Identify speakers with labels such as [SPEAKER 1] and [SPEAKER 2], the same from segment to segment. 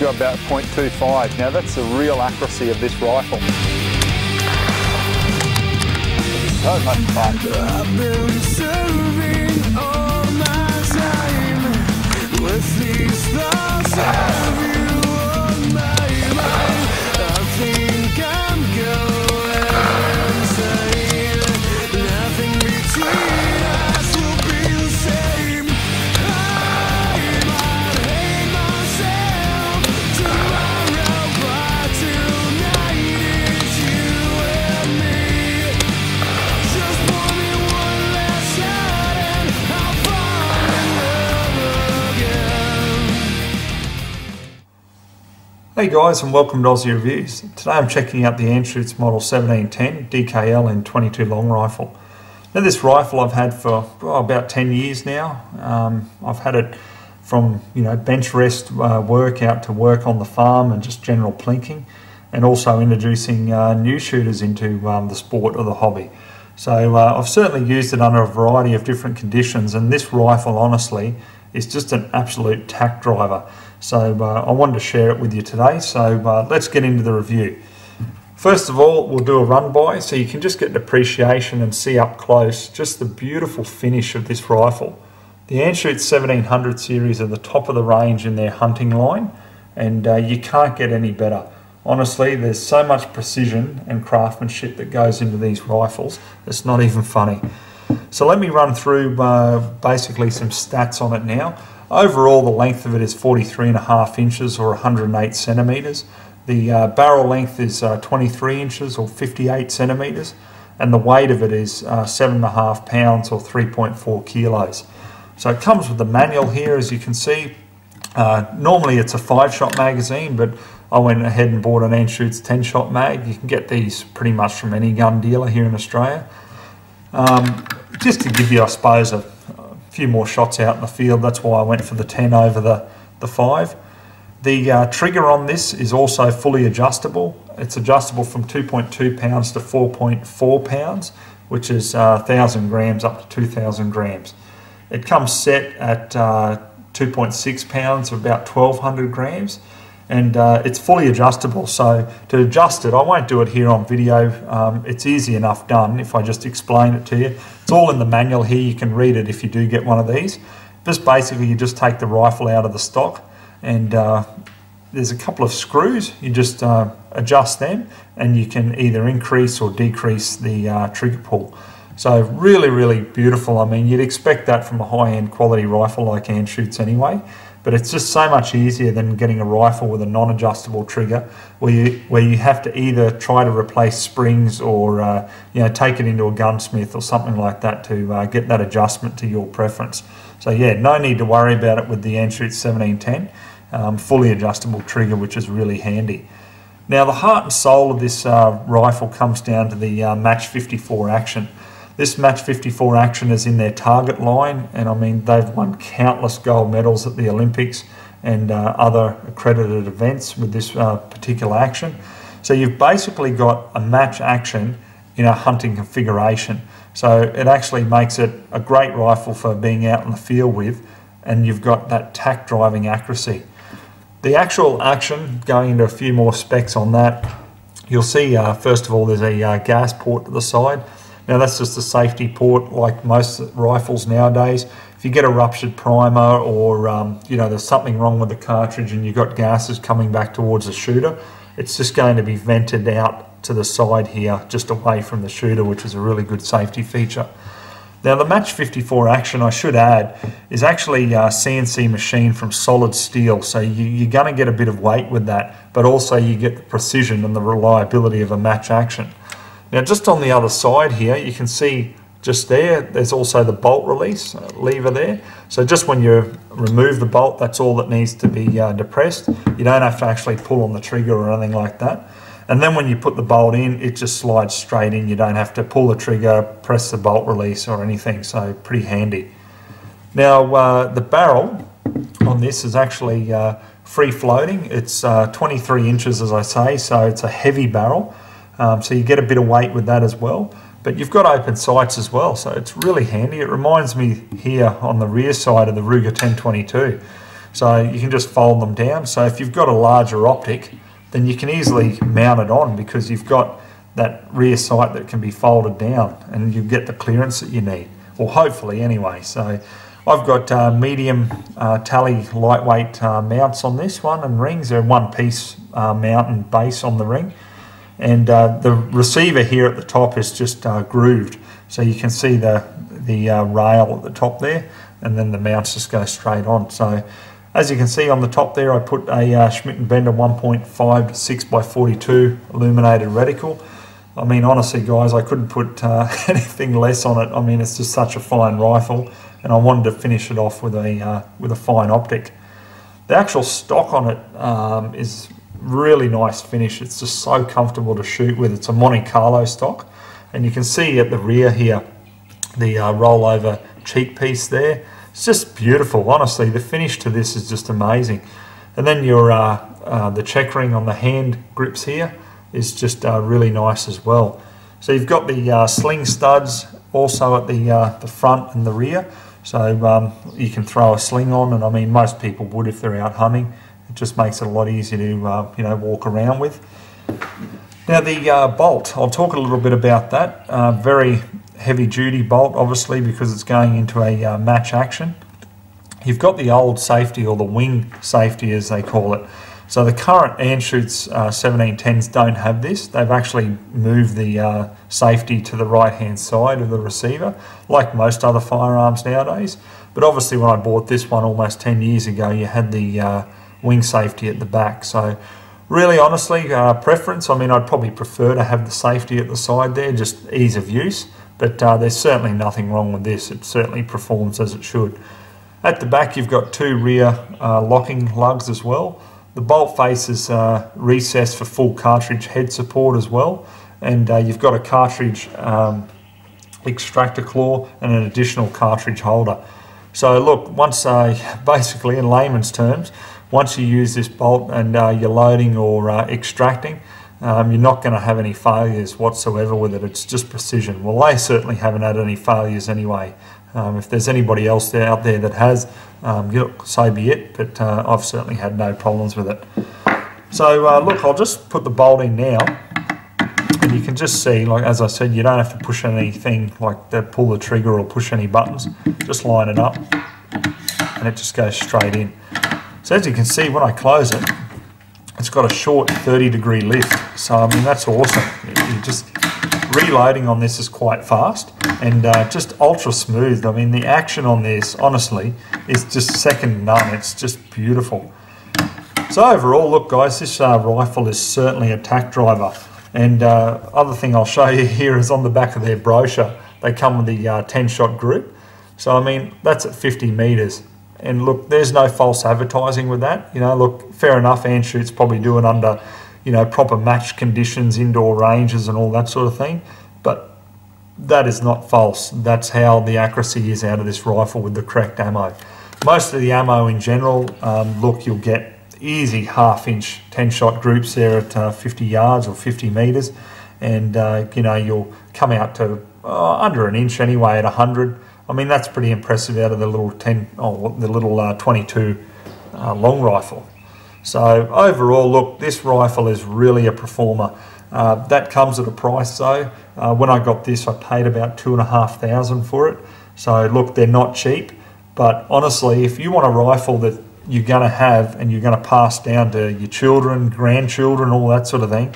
[SPEAKER 1] to about 0.25. Now that's the real accuracy of this rifle. So much fun.
[SPEAKER 2] I've been serving all my time with these thoughts of you on my mind. I think I'm going insane. Nothing between us will be the same. I might hate myself tomorrow, but tonight it's you and me. Just pour me one last shot and I'll fall in love again.
[SPEAKER 3] Hey guys, and welcome to Ozzie Reviews. Today I'm checking out the Anschutz model 1710 DKL in 22 long rifle. Now this rifle I've had for about 10 years now. I've had it from bench rest work out to work on the farm and just general plinking, and also introducing new shooters into the sport or the hobby. So I've certainly used it under a variety of different conditions, and this rifle honestly is just an absolute tack driver. So I wanted to share it with you today, so let's get into the review. First of all, we'll do a run by so you can just get an appreciation and see up close just the beautiful finish of this rifle. The Anschutz 1700 series are the top of the range in their hunting line, and you can't get any better. Honestly, there's so much precision and craftsmanship that goes into these rifles, it's not even funny. So let me run through basically some stats on it now. Overall, the length of it is 43.5 inches or 108 centimetres. The barrel length is 23 inches or 58 centimetres, and the weight of it is 7.5 pounds or 3.4 kilos. So it comes with the manual here, as you can see. Normally it's a 5-shot magazine, but I went ahead and bought an Anschutz 10-shot mag. You can get these pretty much from any gun dealer here in Australia. Just to give you, I suppose, a few more shots out in the field, that's why I went for the 10 over the 5. The trigger on this is also fully adjustable. It's adjustable from 2.2 pounds to 4.4 pounds, which is 1,000 grams up to 2,000 grams. It comes set at 2.6 pounds or about 1,200 grams, and it's fully adjustable. So to adjust it, I won't do it here on video. It's easy enough done if I just explain it to you. It's all in the manual here. You can read it if you do get one of these. Just basically, you just take the rifle out of the stock, and there's a couple of screws. You just adjust them, and you can either increase or decrease the trigger pull. So really, really beautiful. I mean, you'd expect that from a high-end quality rifle like Anschutz anyway, but it's just so much easier than getting a rifle with a non-adjustable trigger where you have to either try to replace springs or take it into a gunsmith or something like that to get that adjustment to your preference. So yeah, no need to worry about it with the Anschutz 1710. Fully adjustable trigger, which is really handy. Now the heart and soul of this rifle comes down to the Match 54 action. This Match 54 action is in their target line, and I mean they've won countless gold medals at the Olympics and other accredited events with this particular action. So you've basically got a match action in a hunting configuration. So it actually makes it a great rifle for being out in the field with, and you've got that tack driving accuracy. The actual action, going into a few more specs on that, you'll see first of all there's a gas port to the side. Now that's just a safety port like most rifles nowadays. If you get a ruptured primer or there's something wrong with the cartridge and you've got gases coming back towards the shooter, it's just going to be vented out to the side here, just away from the shooter, which is a really good safety feature. Now the Match 54 action, I should add, is actually a CNC machine from solid steel, so you're going to get a bit of weight with that, but also you get the precision and the reliability of a match action. Now just on the other side here, you can see just there's also the bolt release lever there. So just when you remove the bolt, that's all that needs to be depressed. You don't have to actually pull on the trigger or anything like that. And then when you put the bolt in, it just slides straight in. You don't have to pull the trigger, press the bolt release or anything, so pretty handy. Now the barrel on this is actually free floating. It's 23 inches, as I say, so it's a heavy barrel. So you get a bit of weight with that as well. But you've got open sights as well, so it's really handy. It reminds me here on the rear side of the Ruger 1022. So you can just fold them down. So if you've got a larger optic, then you can easily mount it on because you've got that rear sight that can be folded down and you get the clearance that you need, or hopefully anyway. So I've got medium tally lightweight mounts on this one, and rings. They're one piece mount and base on the ring, and the receiver here at the top is just grooved, so you can see the rail at the top there, and then the mounts just go straight on. So as you can see on the top there, I put a Schmidt & Bender 1.5 to 6x42 illuminated reticle. I mean, honestly guys, I couldn't put anything less on it. I mean, it's just such a fine rifle, and I wanted to finish it off with a fine optic. The actual stock on it is really nice finish. It's just so comfortable to shoot with. It's a Monte Carlo stock, and you can see at the rear here the rollover cheek piece there. It's just beautiful. Honestly, the finish to this is just amazing. And then your the checkering on the hand grips here is just really nice as well. So you've got the sling studs also at the front and the rear, so you can throw a sling on, and I mean most people would if they're out hunting. It just makes it a lot easier to you know, walk around with. Now the bolt, I'll talk a little bit about that. Very heavy duty bolt, obviously, because it's going into a match action. You've got the old safety, or the wing safety as they call it. So the current Anschutz 1710s don't have this. They've actually moved the safety to the right hand side of the receiver, like most other firearms nowadays. But obviously when I bought this one almost 10 years ago, you had the wing safety at the back. So really honestly, preference, I mean I'd probably prefer to have the safety at the side there, just ease of use. But there's certainly nothing wrong with this. It certainly performs as it should. At the back you've got two rear locking lugs as well. The bolt face is recessed for full cartridge head support as well, and you've got a cartridge extractor claw and an additional cartridge holder. So look, once basically in layman's terms, once you use this bolt and you're loading or extracting, you're not going to have any failures whatsoever with it. It's just precision. Well, they certainly haven't had any failures anyway. If there's anybody else out there that has, so be it, but I've certainly had no problems with it. So look, I'll just put the bolt in now, and you can just see, like as I said, you don't have to push anything like that, pull the trigger or push any buttons. Just line it up and it just goes straight in. So as you can see, when I close it, it's got a short 30-degree lift. So I mean, that's awesome. You just reloading on this is quite fast and just ultra smooth. I mean, the action on this, honestly, is just second to none. It's just beautiful. So overall, look guys, this rifle is certainly a tack driver. And other thing I'll show you here is on the back of their brochure, they come with the 10-shot group. So I mean, that's at 50 meters. And look, there's no false advertising with that. You know, look, fair enough, Anschutz probably do it under, you know, proper match conditions, indoor ranges and all that sort of thing. But that is not false. That's how the accuracy is out of this rifle with the correct ammo. Most of the ammo in general, look, you'll get easy half-inch 10-shot groups there at 50 yards or 50 meters. And, you know, you'll come out to under an inch anyway at 100. I mean, that's pretty impressive out of the little 22 long rifle. So overall, look, this rifle is really a performer. That comes at a price though. When I got this, I paid about $2,500 for it. So look, they're not cheap, but honestly, if you want a rifle that you're going to have and you're going to pass down to your children, grandchildren, all that sort of thing,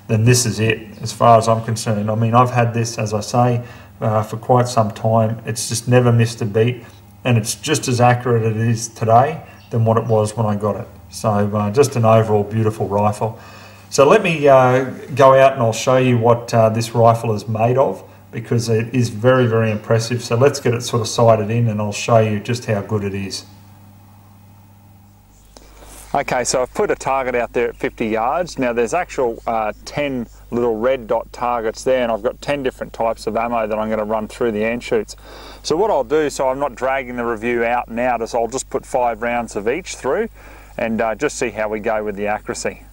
[SPEAKER 3] then this is it as far as I'm concerned. I mean, I've had this, as I say, for quite some time. It's just never missed a beat, and it's just as accurate as it is today than what it was when I got it. So just an overall beautiful rifle. So let me go out and I'll show you what this rifle is made of, because it is very, very impressive. So let's get it sort of sighted in and I'll show you just how good it is.
[SPEAKER 1] Okay, so I've put a target out there at 50 yards. Now there's actual 10 little red dot targets there, and I've got 10 different types of ammo that I'm going to run through the Anschutz. So what I'll do, so I'm not dragging the review out and out, is I'll just put 5 rounds of each through and just see how we go with the accuracy.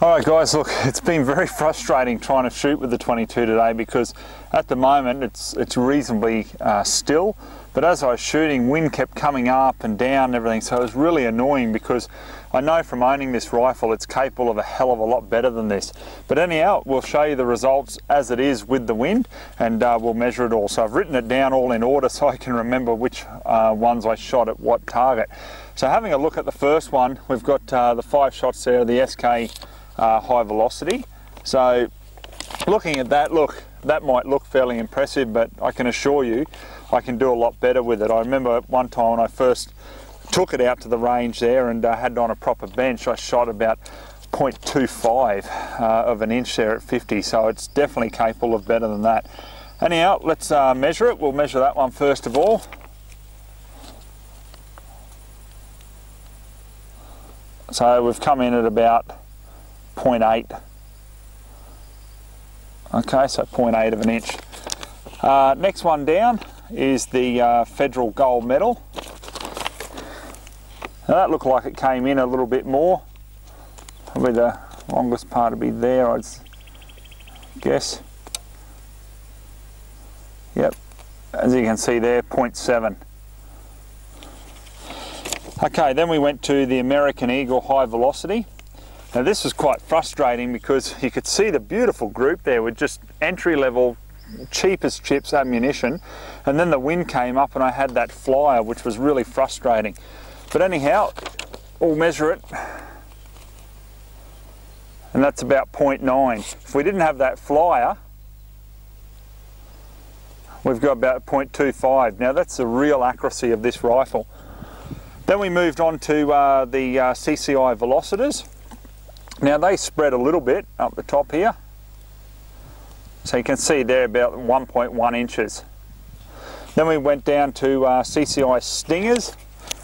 [SPEAKER 1] Alright guys, look, it's been very frustrating trying to shoot with the 22 today because at the moment it's reasonably still, but as I was shooting, wind kept coming up and down and everything, so it was really annoying because I know from owning this rifle it's capable of a hell of a lot better than this. But anyhow, we'll show you the results as it is with the wind, and we'll measure it all. So I've written it down all in order so I can remember which ones I shot at what target. So having a look at the first one, we've got the 5 shots there of the SK high velocity. So looking at that, look, that might look fairly impressive, but I can assure you I can do a lot better with it. I remember one time when I first took it out to the range there and had it on a proper bench, I shot about 0.25 of an inch there at 50, so it's definitely capable of better than that. Anyhow, let's measure it. We'll measure that one first of all. So we've come in at about 0.8. Okay, so 0.8 of an inch. Next one down is the Federal Gold Medal. Now that looked like it came in a little bit more. Probably the longest part to be there, I'd guess. Yep, as you can see there, 0.7. Okay, then we went to the American Eagle High Velocity. Now this was quite frustrating because you could see the beautiful group there with just entry-level, cheap as chips ammunition, and then the wind came up and I had that flyer, which was really frustrating. But anyhow, we'll measure it, and that's about 0.9. If we didn't have that flyer, we've got about 0.25. Now that's the real accuracy of this rifle. Then we moved on to the CCI velocitors. Now they spread a little bit up the top here. So you can see they're about 1.1 inches. Then we went down to CCI stingers.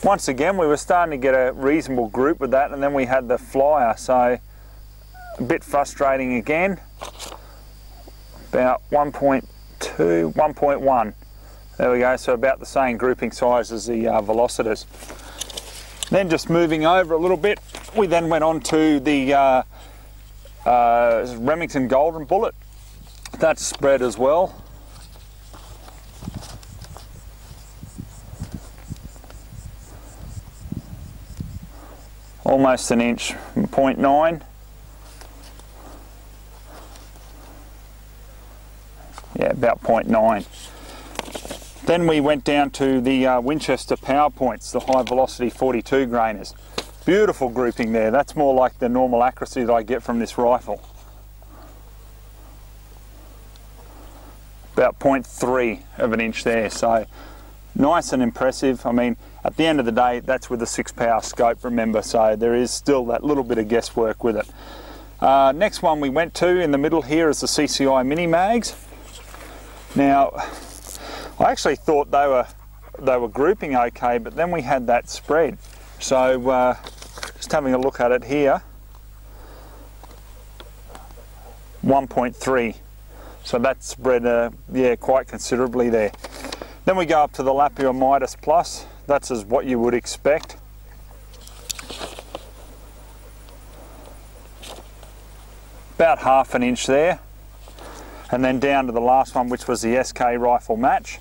[SPEAKER 1] Once again, we were starting to get a reasonable group with that, and then we had the flyer, so a bit frustrating again. About 1.2, 1.1. There we go, so about the same grouping size as the velocitors. Then just moving over a little bit, we then went on to the Remington Golden Bullet. That's spread as well. Almost an inch, 0.9. Yeah, about 0.9. Then we went down to the Winchester Power Points, the high velocity 42 grainers. Beautiful grouping there. That's more like the normal accuracy that I get from this rifle. About 0.3 of an inch there, so nice and impressive. I mean, at the end of the day, that's with a 6-power scope, remember, so there is still that little bit of guesswork with it. Next one we went to in the middle here is the CCI Mini Mags. Now, I actually thought they were grouping okay, but then we had that spread. So just having a look at it here, 1.3. So that's spread, yeah, quite considerably there. Then we go up to the Lapua Midas Plus. That's as what you would expect. About half an inch there. And then down to the last one, which was the SK Rifle Match.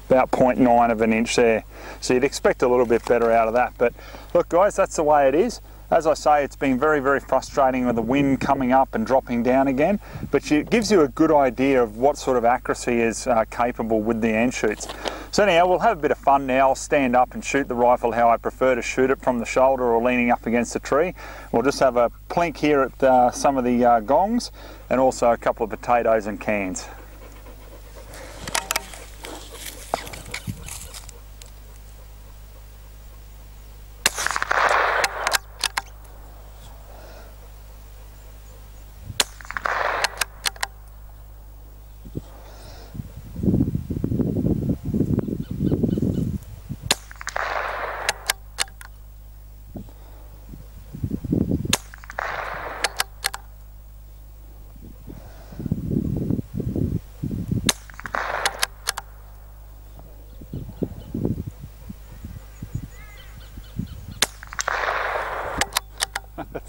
[SPEAKER 1] About 0.9 of an inch there. So you'd expect a little bit better out of that. But look guys, that's the way it is. As I say, it's been very, very frustrating with the wind coming up and dropping down again, but it gives you a good idea of what sort of accuracy is capable with the Anschutz. So anyhow, we'll have a bit of fun now. I'll stand up and shoot the rifle how I prefer to shoot it, from the shoulder or leaning up against a tree. We'll just have a plink here at some of the gongs, and also a couple of potatoes and cans.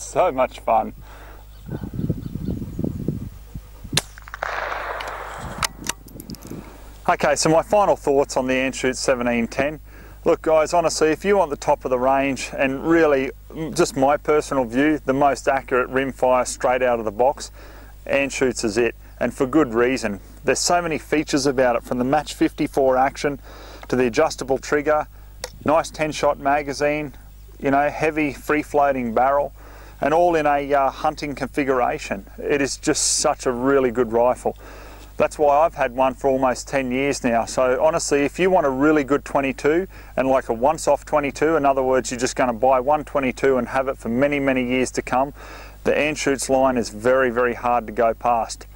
[SPEAKER 1] so much fun. Okay, so my final thoughts on the Anschutz 1710. Look guys, honestly, if you want the top of the range and really, just my personal view, the most accurate rimfire straight out of the box, Anschutz is it, and for good reason. There's so many features about it, from the match 54 action to the adjustable trigger, nice 10-shot magazine, you know, heavy free-floating barrel, and all in a hunting configuration. It is just such a really good rifle. That's why I've had one for almost 10 years now. So honestly, if you want a really good 22 and like a once-off 22, in other words, you're just going to buy one 22 and have it for many, many years to come, the Anschutz line is very, very hard to go past.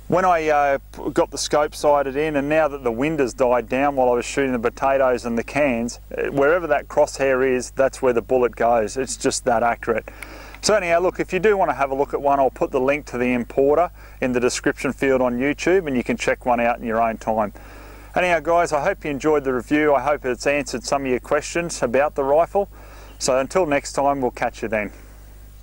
[SPEAKER 1] When I got the scope sighted in, and now that the wind has died down while I was shooting the potatoes and the cans, wherever that crosshair is, that's where the bullet goes. It's just that accurate. So anyhow, look, if you do want to have a look at one, I'll put the link to the importer in the description field on YouTube, and you can check one out in your own time. Anyhow guys, I hope you enjoyed the review. I hope it's answered some of your questions about the rifle. So until next time, we'll catch you then.